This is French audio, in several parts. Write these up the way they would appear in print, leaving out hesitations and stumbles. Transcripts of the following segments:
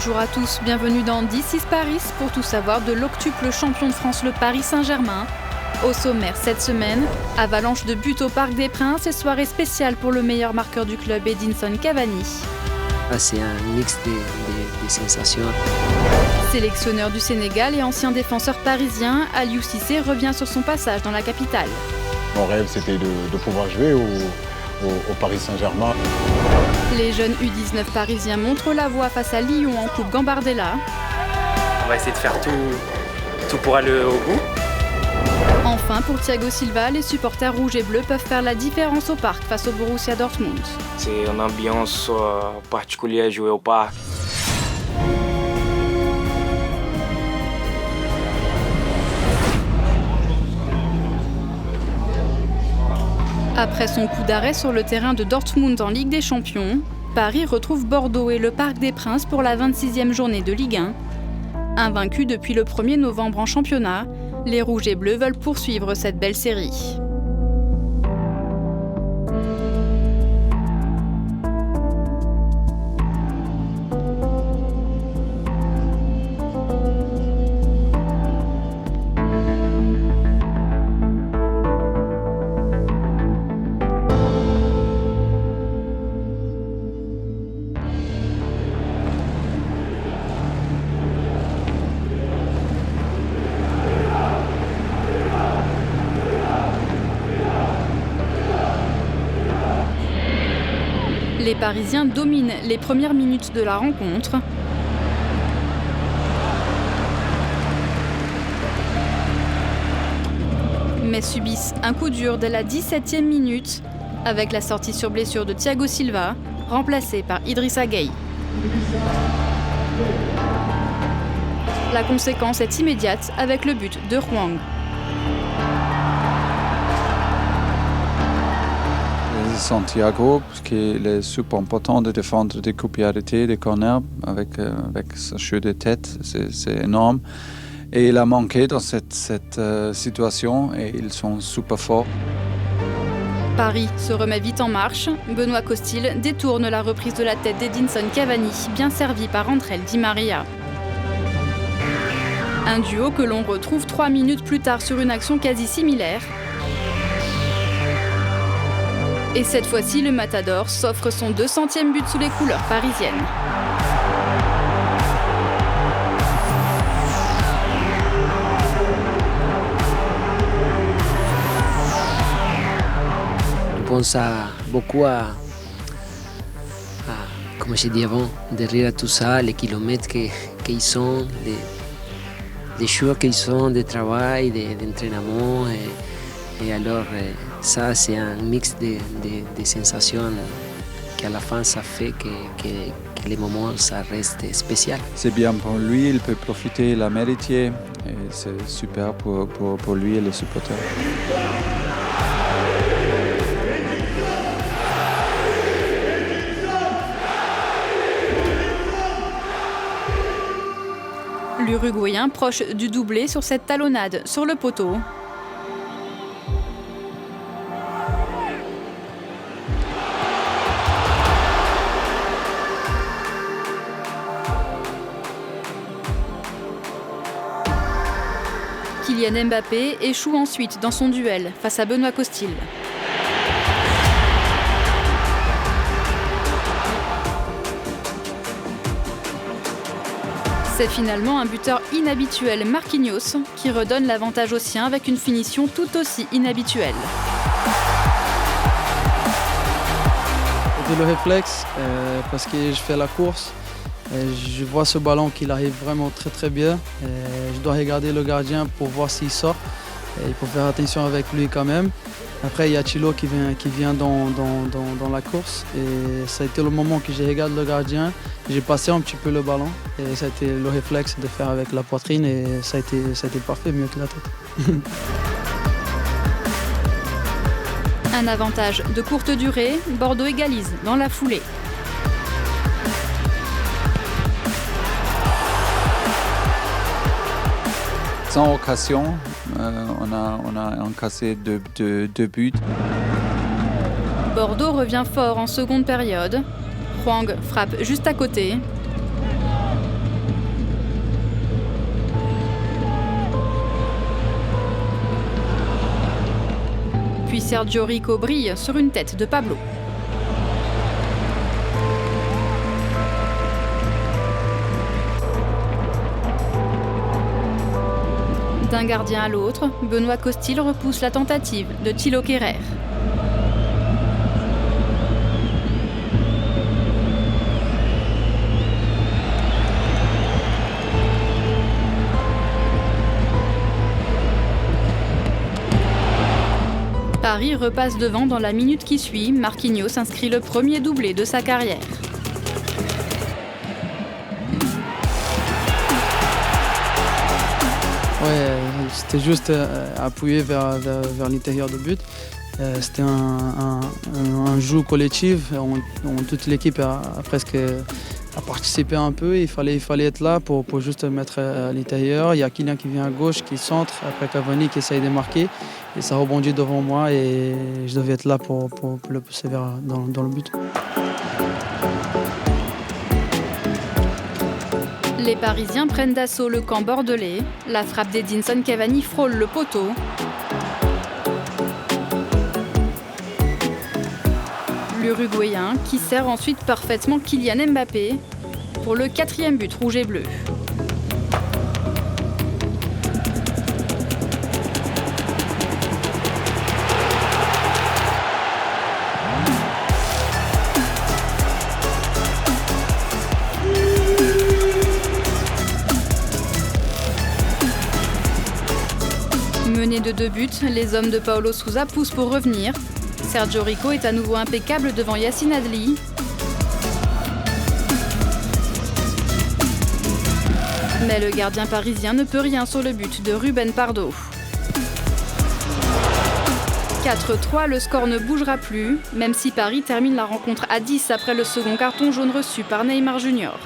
Bonjour à tous, bienvenue dans This is Paris pour tout savoir de l'octuple champion de France, le Paris Saint-Germain. Au sommaire cette semaine, avalanche de buts au Parc des Princes et soirée spéciale pour le meilleur marqueur du club, Edinson Cavani. C'est un mix de sensations. Sélectionneur du Sénégal et ancien défenseur parisien, Aliou Cissé revient sur son passage dans la capitale. Mon rêve, c'était de pouvoir jouer au Paris Saint-Germain. Les jeunes U19 parisiens montrent la voie face à Lyon en Coupe Gambardella. On va essayer de faire tout pour aller au bout. Enfin, pour Thiago Silva, les supporters rouges et bleus peuvent faire la différence au parc face au Borussia Dortmund. C'est une ambiance particulière à jouer au parc. Après son coup d'arrêt sur le terrain de Dortmund en Ligue des Champions, Paris retrouve Bordeaux et le Parc des Princes pour la 26e journée de Ligue 1. Invaincus depuis le 1er novembre en championnat, les Rouges et Bleus veulent poursuivre cette belle série. Les Parisiens dominent les premières minutes de la rencontre. Mais subissent un coup dur dès la 17e minute avec la sortie sur blessure de Thiago Silva, remplacé par Idrissa Gueye. La conséquence est immédiate avec le but de Hwang. Santiago, qui est super important de défendre des coups pieds arrêtés, des corners, avec ce jeu de tête, c'est énorme. Et il a manqué dans cette situation et ils sont super forts. Paris se remet vite en marche. Benoît Costil détourne la reprise de la tête d'Edinson Cavani, bien servi par André Di Maria. Un duo que l'on retrouve 3 minutes plus tard sur une action quasi similaire. Et cette fois-ci, le Matador s'offre son 200e but sous les couleurs parisiennes. Je pense beaucoup à, comme j'ai dit avant, derrière tout ça, les kilomètres qu'ils sont, les jours qu'ils sont de travail, d'entraînement. Et alors, ça, c'est un mix de sensations qu'à la fin, ça fait que les moments, ça reste spécial. C'est bien pour lui, il peut profiter de la méritier et c'est super pour lui et les supporters. L'Uruguayen proche du doublé sur cette talonnade sur le poteau. Kylian Mbappé échoue ensuite dans son duel face à Benoît Costil. C'est finalement un buteur inhabituel, Marquinhos, qui redonne l'avantage aux siens avec une finition tout aussi inhabituelle. C'était le réflexe parce que je fais la course. Je vois ce ballon qu'il arrive vraiment très très bien. Je dois regarder le gardien pour voir s'il sort. Il faut faire attention avec lui quand même. Après, il y a Thilo qui vient dans la course. Et ça a été le moment que je regarde le gardien. J'ai passé un petit peu le ballon. Et ça a été le réflexe de faire avec la poitrine. Et ça a été parfait, mieux que la tête. Un avantage de courte durée, Bordeaux égalise dans la foulée. Sans occasion, on a encaissé deux buts. Bordeaux revient fort en seconde période. Hwang frappe juste à côté. Puis Sergio Rico brille sur une tête de Pablo. D'un gardien à l'autre, Benoît Costil repousse la tentative de Thilo Kehrer. Paris repasse devant dans la minute qui suit. Marquinhos inscrit le premier doublé de sa carrière. Ouais, c'était juste appuyé vers l'intérieur du but. C'était un jeu collectif. Toute l'équipe a presque participé un peu. Il fallait être là pour juste mettre à l'intérieur. Il y a Kylian qui vient à gauche, qui centre. Après Cavani qui essaye de marquer. Et ça rebondit devant moi et je devais être là pour le pousser dans le but. Les Parisiens prennent d'assaut le camp bordelais. La frappe d'Edinson Cavani frôle le poteau. L'Uruguayen qui sert ensuite parfaitement Kylian Mbappé pour le 4e but rouge et bleu. Menés de 2 buts, les hommes de Paulo Sousa poussent pour revenir. Sergio Rico est à nouveau impeccable devant Yacine Adli. Mais le gardien parisien ne peut rien sur le but de Ruben Pardo. 4-3, le score ne bougera plus, même si Paris termine la rencontre à 10 après le second carton jaune reçu par Neymar Junior.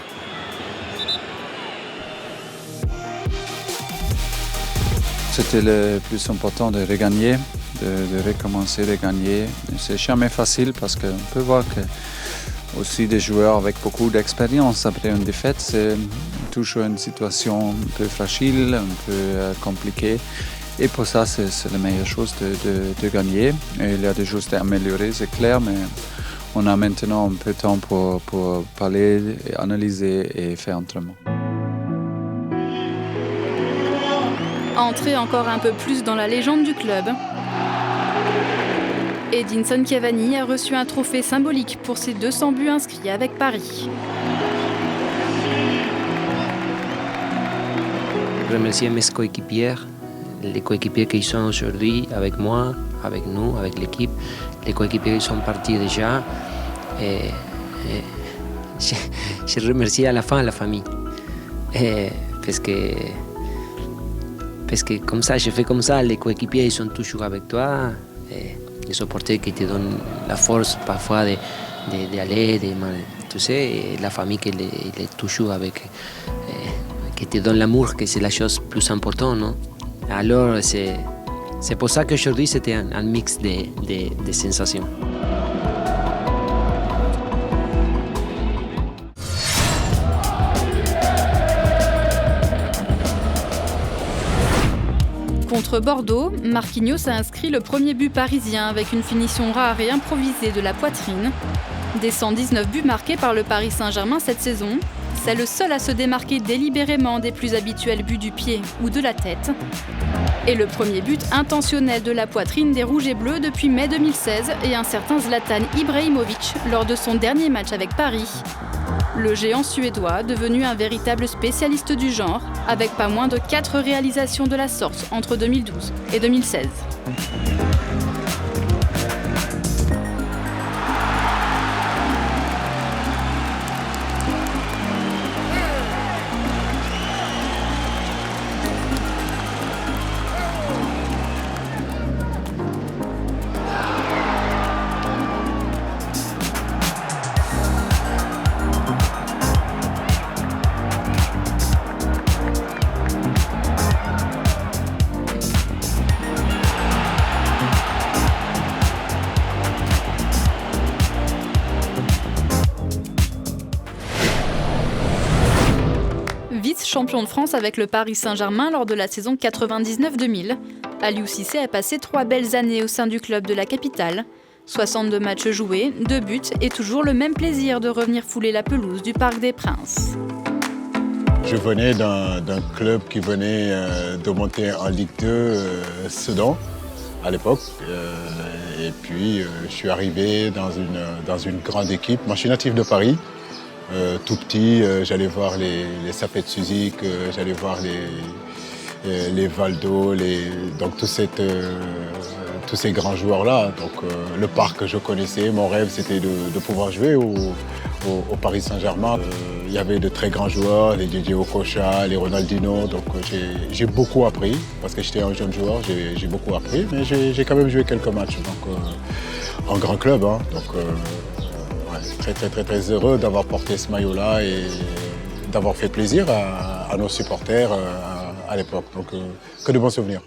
C'était le plus important de regagner, de recommencer à gagner. C'est jamais facile parce qu'on peut voir que aussi des joueurs avec beaucoup d'expérience après une défaite, c'est toujours une situation un peu fragile, un peu compliquée. Et pour ça, c'est la meilleure chose de gagner. Et il y a des choses à améliorer, c'est clair, mais on a maintenant un peu de temps pour parler, analyser et faire autrement. Entrer encore un peu plus dans la légende du club. Edinson Cavani a reçu un trophée symbolique pour ses 200 buts inscrits avec Paris. Je remercie mes coéquipiers, les coéquipiers qui sont aujourd'hui avec moi, avec nous, avec l'équipe, les coéquipiers qui sont partis déjà. Et je remercie à la fin la famille. Parce que comme ça, je fais comme ça, les coéquipiers ils sont toujours avec toi. Les supporters qui te donnent la force parfois d'aller, tu sais, et la famille qui est toujours avec, qui te donne l'amour, que c'est la chose plus importante, non? Alors c'est pour ça qu'aujourd'hui c'était un mix de sensations. Contre Bordeaux, Marquinhos a inscrit le premier but parisien avec une finition rare et improvisée de la poitrine. Des 119 buts marqués par le Paris Saint-Germain cette saison, c'est le seul à se démarquer délibérément des plus habituels buts du pied ou de la tête. Et le premier but intentionnel de la poitrine des Rouges et Bleus depuis mai 2016 et un certain Zlatan Ibrahimovic lors de son dernier match avec Paris. Le géant suédois, devenu un véritable spécialiste du genre, avec pas moins de 4 réalisations de la sorte entre 2012 et 2016. Vice-champion de France avec le Paris Saint-Germain lors de la saison 99-2000, Aliou Cissé a passé 3 belles années au sein du club de la capitale. 62 matchs joués, 2 buts et toujours le même plaisir de revenir fouler la pelouse du Parc des Princes. Je venais d'un club qui venait de monter en Ligue 2, Sedan, à l'époque. Et puis, je suis arrivé dans une grande équipe. Moi, je suis natif de Paris. Tout petit, j'allais voir les Sapet Suzik, j'allais voir les Valdo, donc tous ces grands joueurs-là. Donc, le parc, je connaissais. Mon rêve, c'était de pouvoir jouer au Paris Saint-Germain. Il y avait de très grands joueurs, les Didier Okocha, les Ronaldinho. Donc j'ai beaucoup appris, parce que j'étais un jeune joueur, j'ai beaucoup appris, mais j'ai quand même joué quelques matchs en grand club. Hein. Donc ouais, très heureux d'avoir porté ce maillot-là et d'avoir fait plaisir à nos supporters à l'époque. Donc que de bons souvenirs.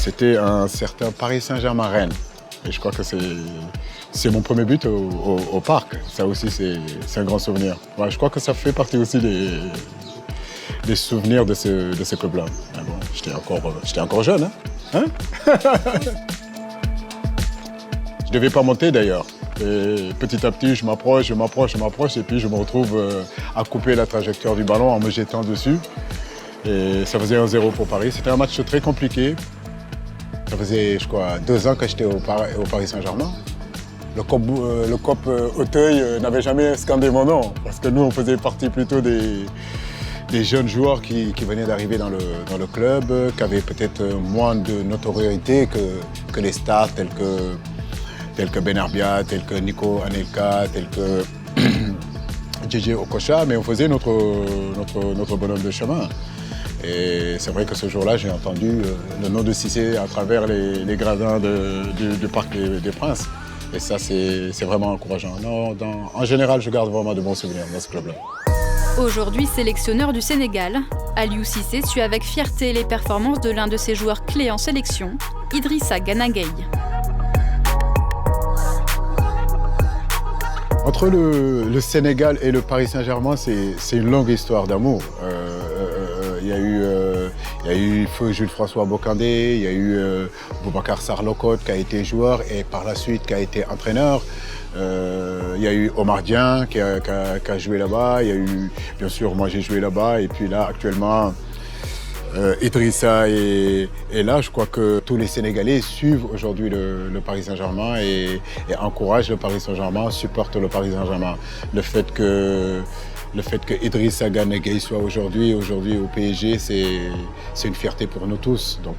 C'était un certain Paris Saint-Germain-Rennes. Et je crois que c'est mon premier but au parc. Ça aussi, c'est un grand souvenir. Ouais, je crois que ça fait partie aussi des souvenirs de ce club-là. Bon, j'étais encore jeune. Hein je ne devais pas monter d'ailleurs. Et petit à petit, je m'approche, et puis je me retrouve à couper la trajectoire du ballon en me jetant dessus. Et ça faisait 1-0 pour Paris. C'était un match très compliqué. Ça faisait, je crois, 2 ans que j'étais au Paris Saint-Germain. Le COP Auteuil n'avait jamais scandé mon nom, parce que nous, on faisait partie plutôt des jeunes joueurs qui venaient d'arriver dans le club, qui avaient peut-être moins de notoriété que les stars tels que Ben Arbia, tels que Nico Anelka, tels que Didier Okocha, mais on faisait notre bonhomme de chemin. Et c'est vrai que ce jour-là, j'ai entendu le nom de Cissé à travers les gradins du Parc des Princes. Et ça, c'est vraiment encourageant. En général, je garde vraiment de bons souvenirs dans ce club-là. Aujourd'hui sélectionneur du Sénégal, Aliou Cissé suit avec fierté les performances de l'un de ses joueurs clés en sélection, Idrissa Gana Gueye. Entre le Sénégal et le Paris Saint-Germain, c'est une longue histoire d'amour. Il y a eu feu Jules-François Bocandé, il y a eu Boubacar Sarr-Locotte qui a été joueur et par la suite qui a été entraîneur. Il y a eu Omar Dieng qui a joué là-bas. Il y a eu, bien sûr, moi j'ai joué là-bas. Et puis là, actuellement, Idrissa est là. Je crois que tous les Sénégalais suivent aujourd'hui le Paris Saint-Germain et encouragent le Paris Saint-Germain, supportent le Paris Saint-Germain. Le fait que Idrissa Gana Gueye soit aujourd'hui au PSG, c'est une fierté pour nous tous. Donc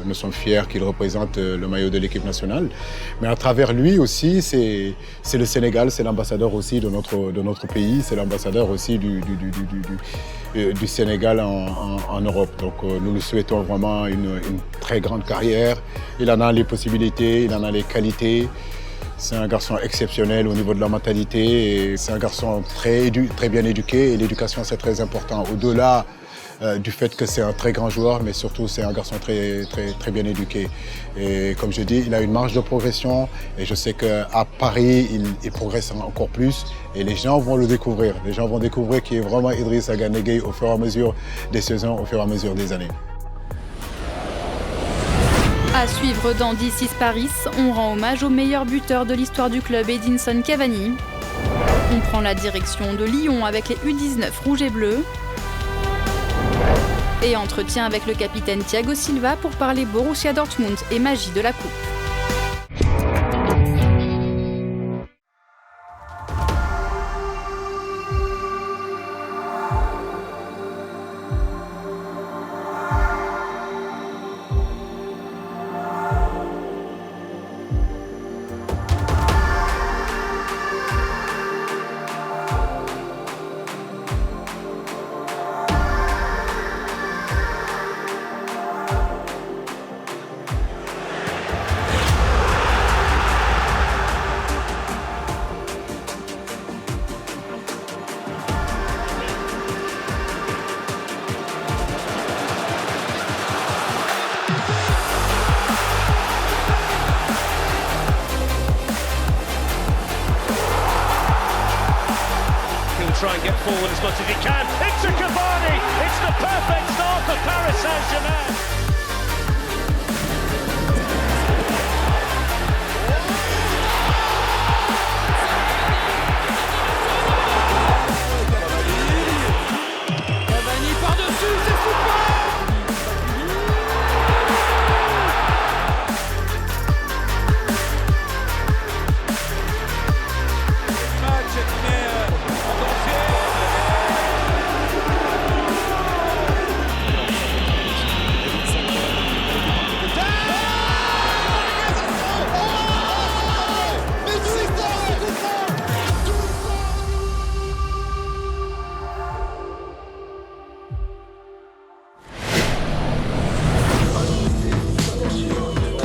nous sommes fiers qu'il représente le maillot de l'équipe nationale. Mais à travers lui aussi, c'est le Sénégal, c'est l'ambassadeur aussi de notre pays, c'est l'ambassadeur aussi du Sénégal en Europe. Donc nous lui souhaitons vraiment une très grande carrière. Il en a les possibilités, il en a les qualités. C'est un garçon exceptionnel au niveau de la mentalité et c'est un garçon très bien éduqué et l'éducation c'est très important. Au-delà du fait que c'est un très grand joueur, mais surtout c'est un garçon très bien éduqué. Et comme je dis, il a une marge de progression et je sais qu'à Paris, il progresse encore plus et les gens vont le découvrir. Les gens vont découvrir qui est vraiment Idrissa Gana Gueye au fur et à mesure des saisons, au fur et à mesure des années. À suivre dans D6 Paris, on rend hommage au meilleur buteur de l'histoire du club, Edinson Cavani. On prend la direction de Lyon avec les U19 rouges et bleus. Et entretien avec le capitaine Thiago Silva pour parler Borussia Dortmund et magie de la coupe. forward as much as he can. Into Cavani. It's the perfect start for Paris Saint-Germain. Cavani par-dessus, c'est super!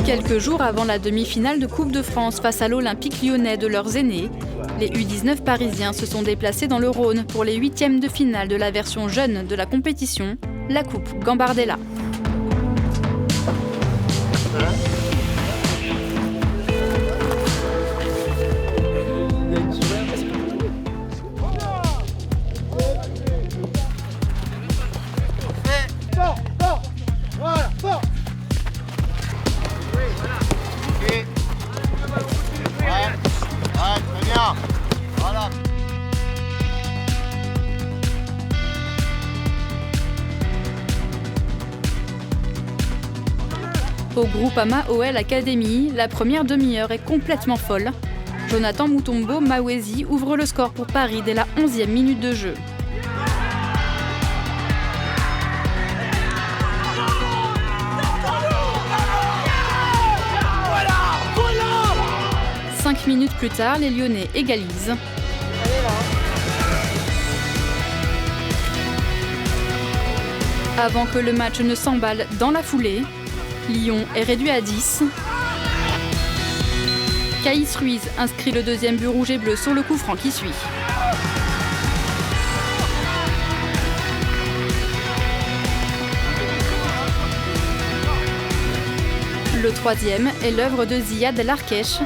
Quelques jours avant la demi-finale de Coupe de France face à l'Olympique lyonnais de leurs aînés, les U19 parisiens se sont déplacés dans le Rhône pour les huitièmes de finale de la version jeune de la compétition, la Coupe Gambardella. Au Groupama OL Academy, la première demi-heure est complètement folle. Jonathan Mutombo Mawezi ouvre le score pour Paris dès la 11e minute de jeu. Cinq minutes plus tard, les Lyonnais égalisent. Avant que le match ne s'emballe dans la foulée, Lyon est réduit à 10. Caïs Ruiz inscrit le deuxième but rouge et bleu sur le coup franc qui suit. Le troisième est l'œuvre de Ziyad El Arkesh.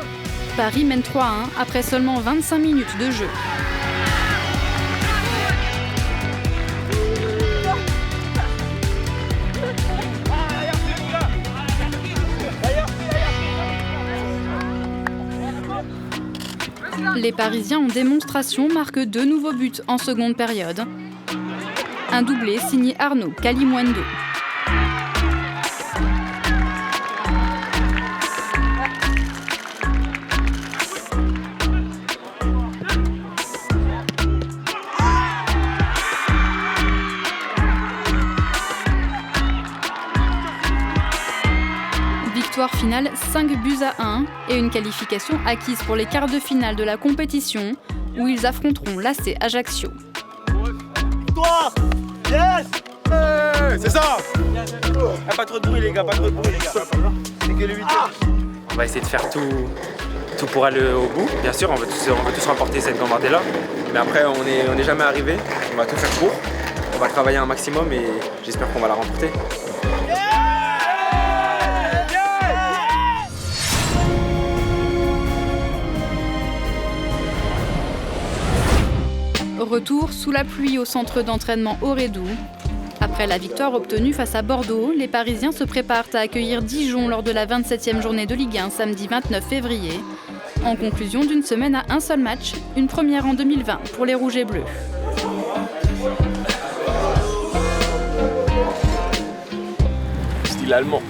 Paris mène 3-1 après seulement 25 minutes de jeu. Les Parisiens en démonstration marquent 2 nouveaux buts en seconde période. Un doublé signé Arnaud Kalimuendo. Victoire finale 5-1 et une qualification acquise pour les quarts de finale de la compétition où ils affronteront l'AC Ajaccio. Victoire! Yes! C'est ça! Pas trop de bruit les gars, pas trop de bruit les gars. C'est que le 8e. On va essayer de faire tout pour aller au bout. Bien sûr, on veut tous remporter cette Gambardella. Mais après, on n'est jamais arrivé. On va tout faire pour. On va travailler un maximum et j'espère qu'on va la remporter. Retour sous la pluie au centre d'entraînement Aurédou. Après la victoire obtenue face à Bordeaux, les Parisiens se préparent à accueillir Dijon lors de la 27e journée de Ligue 1 samedi 29 février. En conclusion d'une semaine à un seul match, une première en 2020 pour les Rouges et Bleus. Style allemand.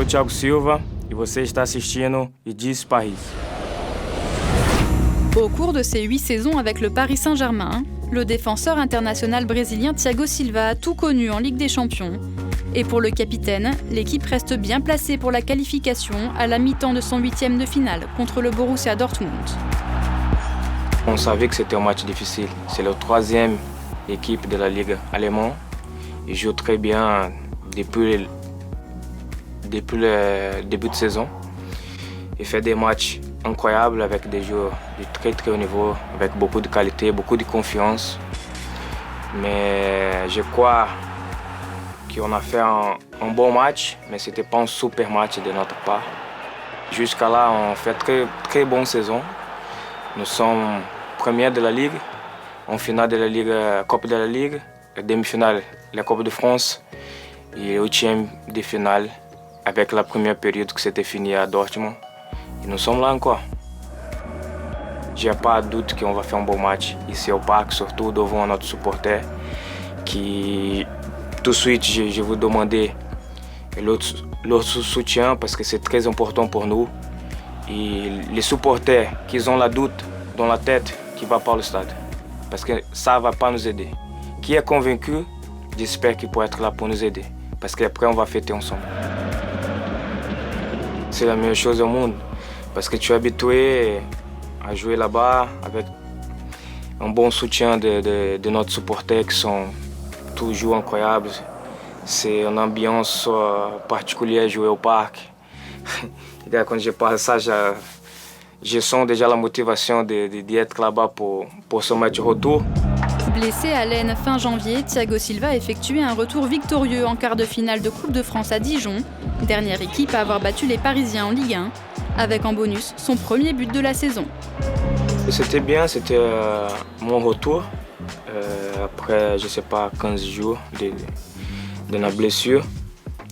sou Thiago Silva e você está assistindo Idis Paris. Au cours de ses 8 saisons avec le Paris Saint-Germain, le défenseur international brésilien Thiago Silva a tout connu en Ligue des Champions. Et pour le capitaine, l'équipe reste bien placée pour la qualification à la mi-temps de son 8e de finale contre le Borussia Dortmund. On savait que c'était un match difficile. C'est la 3e équipe de la Ligue allemande. Ils jouent très bien depuis le début de saison. Ils font des matchs incroyables avec des joueurs de très très haut niveau, avec beaucoup de qualité, beaucoup de confiance. Mais je crois qu'on a fait un bon match, mais ce n'était pas un super match de notre part. Jusqu'à là, on fait très très bonne saison. Nous sommes premiers de la Ligue, en finale de la Ligue, Coupe de la Ligue, demi-finale, la Coupe de France et 8e de finale avec la première période qui s'était finie à Dortmund. Et nous sommes là encore. Je n'ai pas de doute qu'on va faire un bon match ici au parc, surtout devant notre supporter qui, tout de suite, je vous demander leur soutien parce que c'est très important pour nous. Et les supporters qui ont la doute dans la tête qui ne vont pas au stade parce que ça ne va pas nous aider. Qui est convaincu, j'espère qu'il peut être là pour nous aider parce qu'après on va fêter ensemble. C'est la meilleure chose au monde parce que tu es habitué à jouer là-bas avec un bon soutien de notre supporters qui sont toujours incroyables. C'est une ambiance particulière à jouer au parc. Quand je parle ça, je sens déjà la motivation d'être là-bas pour ce match retour. Blessé à l'aine fin janvier, Thiago Silva a effectué un retour victorieux en quart de finale de Coupe de France à Dijon, dernière équipe à avoir battu les Parisiens en Ligue 1, avec en bonus son premier but de la saison. C'était bien, c'était mon retour après, je ne sais pas, 15 jours de la blessure.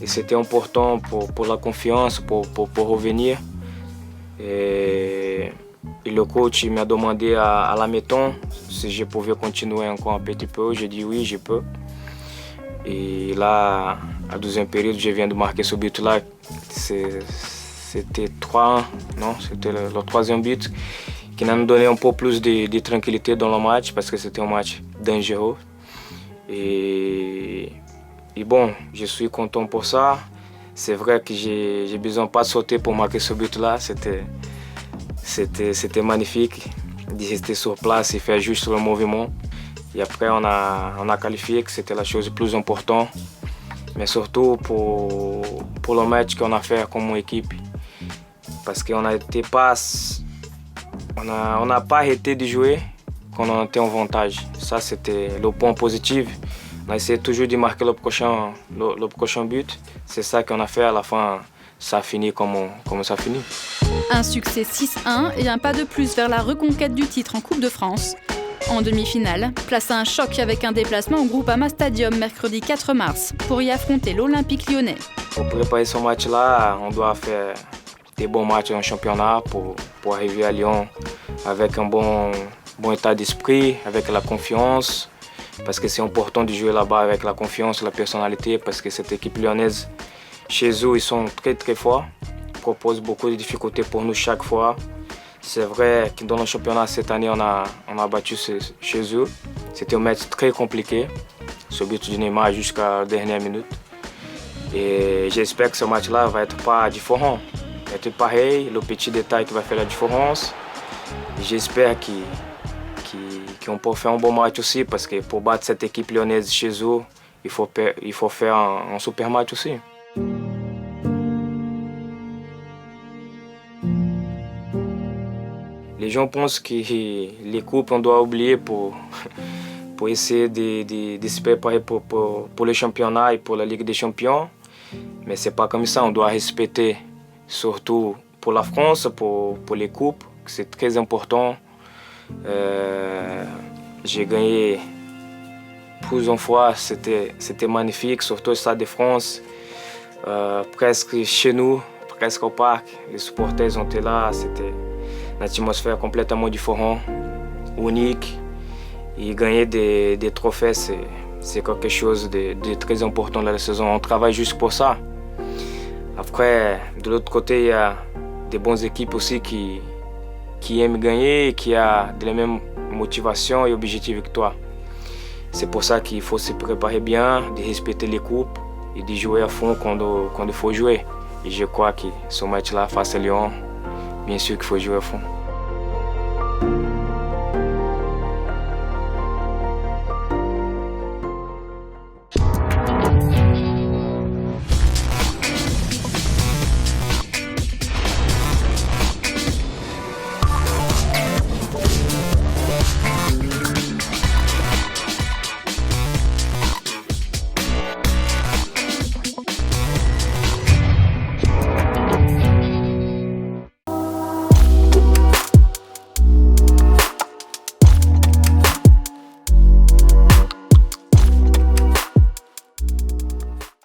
Et c'était important pour la confiance, pour revenir. Et le coach m'a demandé à la mi-temps si je pouvais continuer encore un petit peu. J'ai dit oui, je peux. Et là, à la 12e période, je viens de marquer ce but-là. C'était 3-1, non, c'était le 3e but qui nous donnait un peu plus de tranquillité dans le match parce que c'était un match dangereux. Et bon, je suis content pour ça. C'est vrai que j'ai besoin pas de sauter pour marquer ce but-là. C'était magnifique de rester sur place et faire juste le mouvement. Et après, on a qualifié, que c'était la chose la plus importante. Mais surtout pour le match qu'on a fait comme équipe. Parce qu'on n'a pas arrêté de jouer quand on était en avantage. Ça, c'était le point positif. On a essayé toujours de marquer le prochain but. C'est ça qu'on a fait à la fin. Ça a fini comme ça a fini. Un succès 6-1 et un pas de plus vers la reconquête du titre en Coupe de France. En demi-finale, place à un choc avec un déplacement au Groupama Stadium mercredi 4 mars pour y affronter l'Olympique lyonnais. Pour préparer ce match-là, on doit faire des bons matchs en championnat pour arriver à Lyon avec un bon état d'esprit, avec la confiance. Parce que c'est important de jouer là-bas avec la confiance, la personnalité, parce que cette équipe lyonnaise, chez eux, ils sont très très forts. Ils proposent beaucoup de difficultés pour nous chaque fois. C'est vrai que dans le championnat cette année, on a battu chez eux. C'était un match très compliqué, ce but du Neymar jusqu'à la dernière minute. Et j'espère que ce match-là va être pas différent. Va être pareil, le petit détail qui va faire la différence. J'espère qu'on peut faire un bon match aussi, parce que pour battre cette équipe lyonnaise chez eux, il faut faire un super match aussi. Les gens pensent que les coupes, on doit oublier pour essayer de se préparer pour le championnat et pour la Ligue des Champions. Mais ce n'est pas comme ça, on doit respecter, surtout pour la France, pour les coupes, c'est très important. J'ai gagné plusieurs fois, c'était magnifique, surtout au Stade de France, presque chez nous, presque au parc. Les supporters étaient là, c'était une atmosphère complètement différente, unique. Et gagner des trophées, c'est quelque chose de très important dans la saison. On travaille juste pour ça. Après, de l'autre côté, il y a des bonnes équipes aussi qui aiment gagner et qui ont la même motivation et objectif que toi. C'est pour ça qu'il faut se préparer bien, de respecter les coupes et de jouer à fond quand il faut jouer. Et je crois que ce match-là face à Lyon, bien sûr qu'il faut jouer à fond.